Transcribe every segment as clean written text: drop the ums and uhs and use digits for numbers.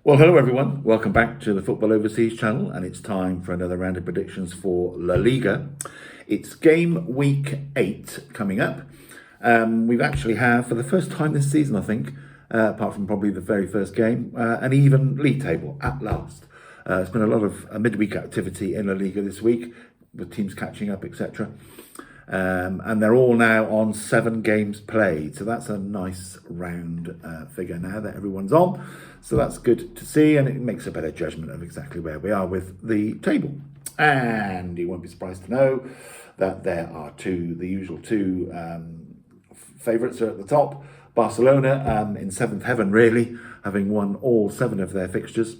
Well, hello everyone. Welcome back to the Football Overseas channel, and it's time for another round of predictions for La Liga. It's game week 8 coming up. We've actually have, for the first time this season, I think, apart from probably the very first game, an even league table at last. It's been a lot of midweek activity in La Liga this week, with teams catching up, etc. And they're all now on 7 games played. So that's a nice round figure now that everyone's on. So that's good to see, and it makes a better judgment of exactly where we are with the table. And you won't be surprised to know that there are the usual two favourites are at the top. Barcelona in 7th heaven, really, having won all 7 of their fixtures.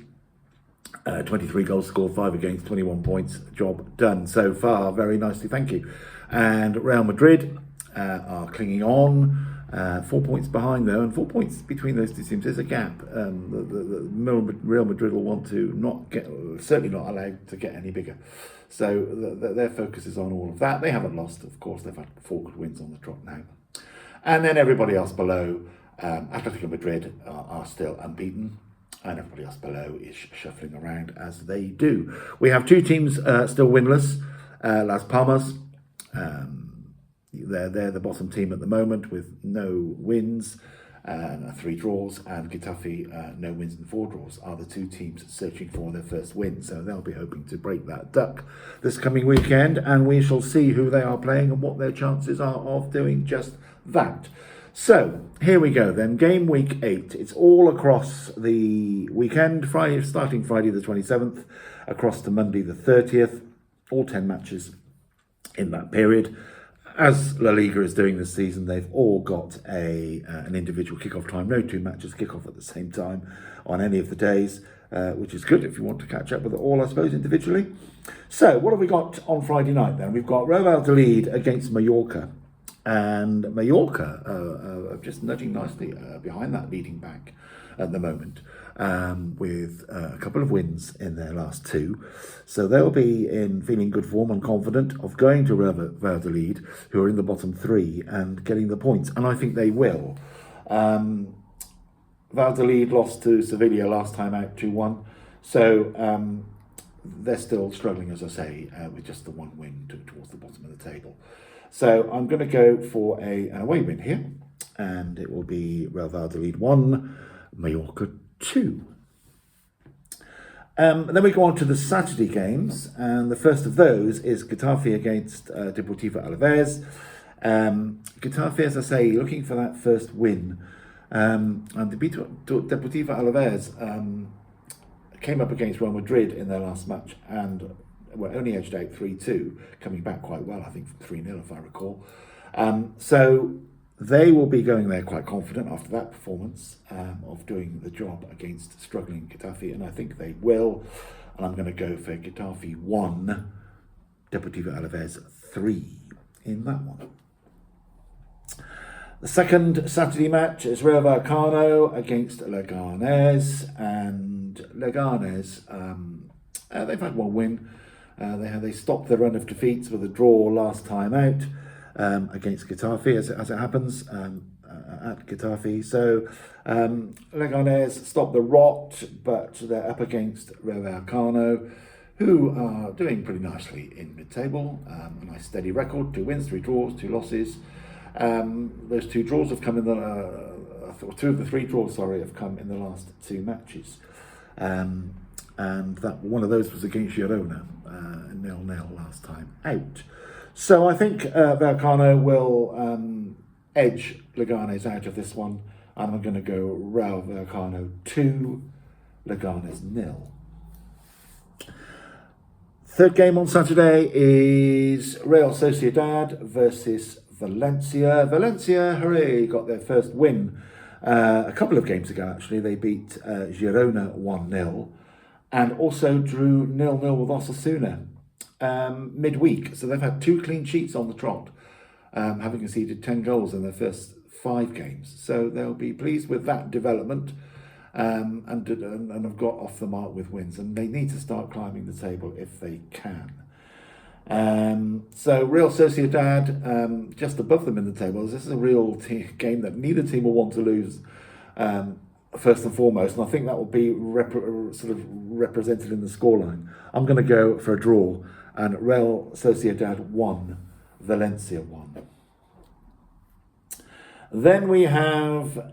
23 goals scored, 5 against, 21 points, job done so far. Very nicely, thank you. And Real Madrid are clinging on, 4 points behind though, and 4 points between those two teams is a gap. The Real Madrid will want to certainly not allowed to get any bigger. So their focus is on all of that. They haven't lost, of course, they've had 4 good wins on the trot now. And then everybody else below, Atletico Madrid are still unbeaten. And everybody else below is shuffling around as they do. We have 2 teams still winless. Las Palmas, they're the bottom team at the moment with no wins, 3 draws, and Getafe, no wins and 4 draws, are the 2 teams searching for their first win. So they'll be hoping to break that duck this coming weekend, and we shall see who they are playing and what their chances are of doing just that. So here we go then, game week 8. It's all across the weekend, starting Friday the 27th, across to Monday the 30th, all 10 matches in that period. As La Liga is doing this season, they've all got an individual kickoff time. No 2 matches kick off at the same time on any of the days, which is good if you want to catch up with it all, I suppose, individually. So what have we got on Friday night then? We've got Rayo Vallecano against Mallorca. And Mallorca are just nudging nicely behind that leading back at the moment, with a couple of wins in their last 2. So they'll be in feeling good form and confident of going to Valladolid, who are in the bottom 3, and getting the points. And I think they will. Valladolid lost to Sevilla last time out 2-1. So they're still struggling, as I say, with just the 1 win towards the bottom of the table. So I'm going to go for an away win here, and it will be Real Valladolid 1, Mallorca 2. Then we go on to the Saturday games, and the first of those is Getafe against Deportivo Alaves. Getafe, as I say, looking for that first win. And Deportivo Alaves came up against Real Madrid in their last match and were only edged out 3-2, coming back quite well, I think 3-0 if I recall. So they will be going there quite confident after that performance of doing the job against struggling Getafe, and I think they will. And I'm going to go for Getafe 1, Deportivo Alaves 3 in that one. The second Saturday match is Rayo Vallecano against Leganés, and Leganés, they've had 1 win. They stopped the run of defeats with a draw last time out against Getafe, as it happens, at Getafe. So Leganés stopped the rot, but they're up against Rayo Vallecano, who are doing pretty nicely in mid-table. A nice steady record, 2 wins, 3 draws, 2 losses. Those 2 draws have come in the 2 of the 3 draws, have come in the last 2 matches. And that one of those was against Girona, 0-0 last time out. So I think Vallecano will edge Leganés out of this one, and I'm going to go Rayo Vallecano 2, Leganés 0. Third game on Saturday is Real Sociedad versus Valencia. Valencia, hooray, got their first win a couple of games ago, actually. They beat Girona 1-0. And also drew 0-0 with Osasuna midweek. So they've had 2 clean sheets on the trot, having conceded 10 goals in their first 5 games. So they'll be pleased with that development, and have got off the mark with wins. And they need to start climbing the table if they can. So Real Sociedad just above them in the table. This is a real game that neither team will want to lose. first and foremost, and I think that will be sort of represented in the scoreline. I'm going to go for a draw, and Real Sociedad 1, Valencia 1. Then we have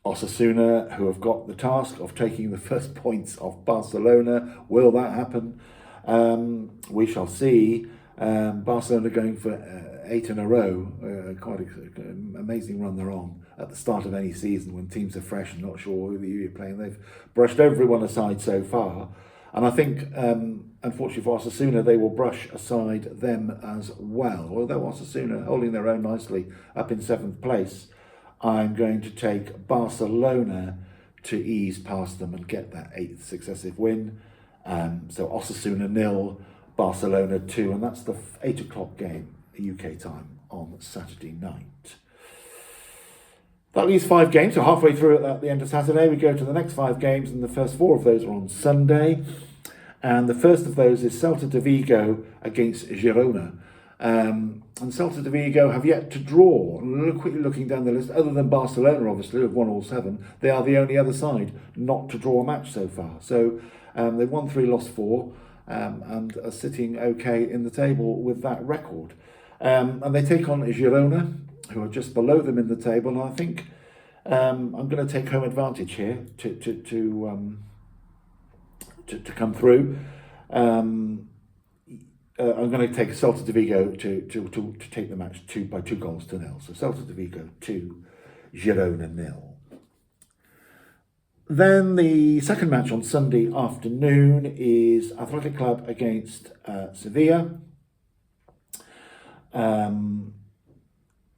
Osasuna, who have got the task of taking the first points off Barcelona. Will that happen? We shall see. Barcelona going for 8 in a row. Quite an amazing run they're on at the start of any season when teams are fresh and not sure who you're playing. They've brushed everyone aside so far. And I think, unfortunately for Osasuna, they will brush aside them as well. Although Osasuna holding their own nicely up in 7th place, I'm going to take Barcelona to ease past them and get that 8th successive win. So Osasuna 0, Barcelona 2, and that's the 8 o'clock game, UK time, on Saturday night. That leaves 5 games, so halfway through at the end of Saturday, we go to the next 5 games, and the first 4 of those are on Sunday. And the first of those is Celta de Vigo against Girona. And Celta de Vigo have yet to draw. Quickly looking down the list, other than Barcelona, obviously, who've won all 7, they are the only other side not to draw a match so far. So they've won 3, lost 4, and are sitting okay in the table with that record. And they take on Girona, who are just below them in the table. And I think I'm going to take home advantage here to come through. I'm going to take Celta de Vigo to take the match by 2 goals to 0. So Celta de Vigo 2, Girona 0. Then the second match on Sunday afternoon is Athletic Club against Sevilla.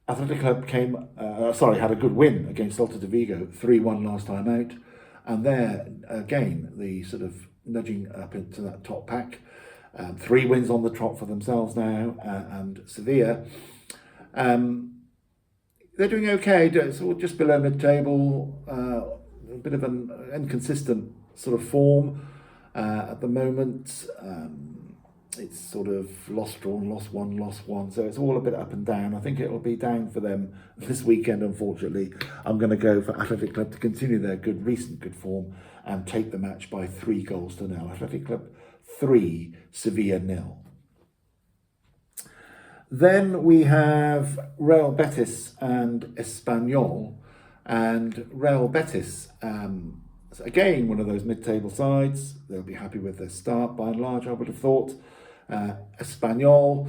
Athletic Club had a good win against Celta de Vigo, 3-1 last time out. And there, again, the sort of nudging up into that top pack. 3 wins on the trot for themselves now, and Sevilla, they're doing okay, so just below mid-table, a bit of an inconsistent sort of form at the moment. It's sort of lost, drawn, lost one, so it's all a bit up and down. I think it'll be down for them this weekend, unfortunately. I'm going to go for Athletic Club to continue their recent good form and take the match by 3 goals to 0. Athletic Club 3, Sevilla 0. Then we have Real Betis and Espanyol. And Real Betis, again, one of those mid-table sides. They'll be happy with their start, by and large, I would have thought. Espanyol,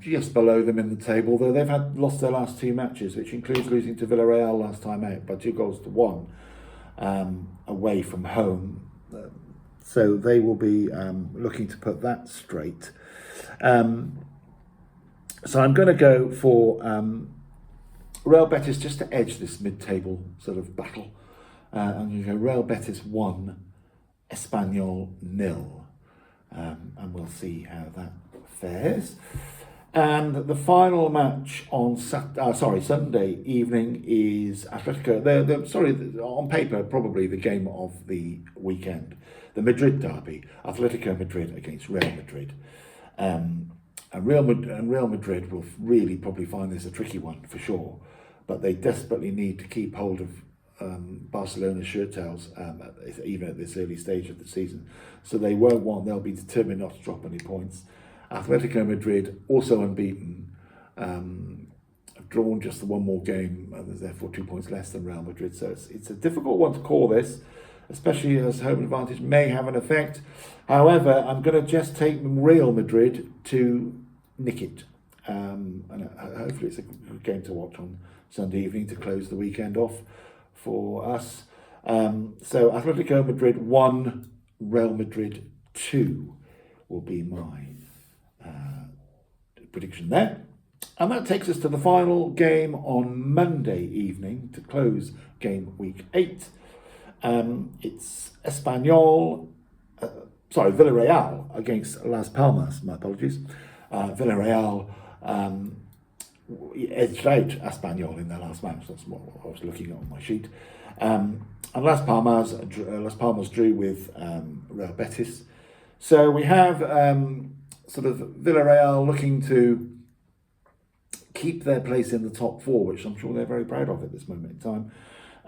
just below them in the table, though they've lost their last 2 matches, which includes losing to Villarreal last time out by 2 goals to 1 away from home. So they will be looking to put that straight. So I'm going to go for Real Betis just to edge this mid-table sort of battle. I'm going to go Real Betis 1, Espanyol 0. And we'll see how that fares. And the final match on Sunday evening is Atletico. On paper, probably the game of the weekend. The Madrid derby, Atletico Madrid against Real Madrid. And Real Madrid will really probably find this a tricky one for sure. But they desperately need to keep hold of Barcelona's shirt tails, even at this early stage of the season. So they'll be determined not to drop any points. Atletico Madrid, also unbeaten, have drawn just the 1 more game, and there's therefore 2 points less than Real Madrid. So it's a difficult one to call this, especially as home advantage may have an effect. However, I'm going to just take Real Madrid to nick it. And hopefully it's a good game to watch on Sunday evening to close the weekend off for us. So Atletico Madrid 1, Real Madrid 2 will be my prediction there. And that takes us to the final game on Monday evening to close game week 8. It's Villarreal against Las Palmas, my apologies. Villarreal edged out Espanyol in their last match. That's what I was looking at on my sheet. And Las Palmas drew with Real Betis. So we have sort of Villarreal looking to keep their place in the top 4, which I'm sure they're very proud of at this moment in time.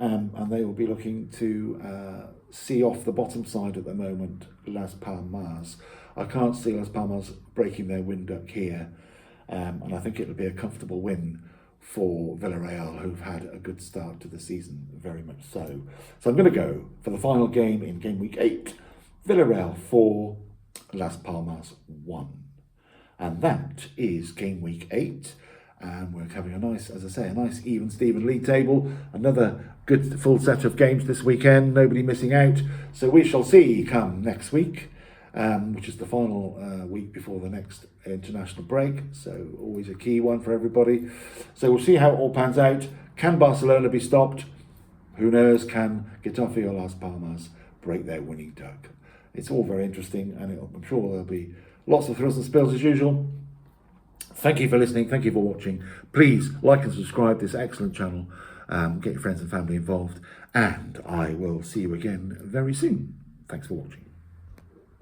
and they will be looking to see off the bottom side at the moment, Las Palmas. I can't see Las Palmas breaking their win duck here, and I think it'll be a comfortable win for Villarreal, who've had a good start to the season, very much so. So I'm going to go for the final game in game week 8, Villarreal 4, Las Palmas 1. And that is game week 8. And we're having a nice, as I say, a nice even Steven league table. Another good full set of games this weekend, nobody missing out. So we shall see come next week, which is the final week before the next international break. So always a key one for everybody. So we'll see how it all pans out. Can Barcelona be stopped? Who knows? Can Getafe or Las Palmas break their winning duck? It's all very interesting, and I'm sure there'll be lots of thrills and spills as usual. Thank you for listening. Thank you for watching. Please like and subscribe to this excellent channel. Get your friends and family involved. And I will see you again very soon. Thanks for watching.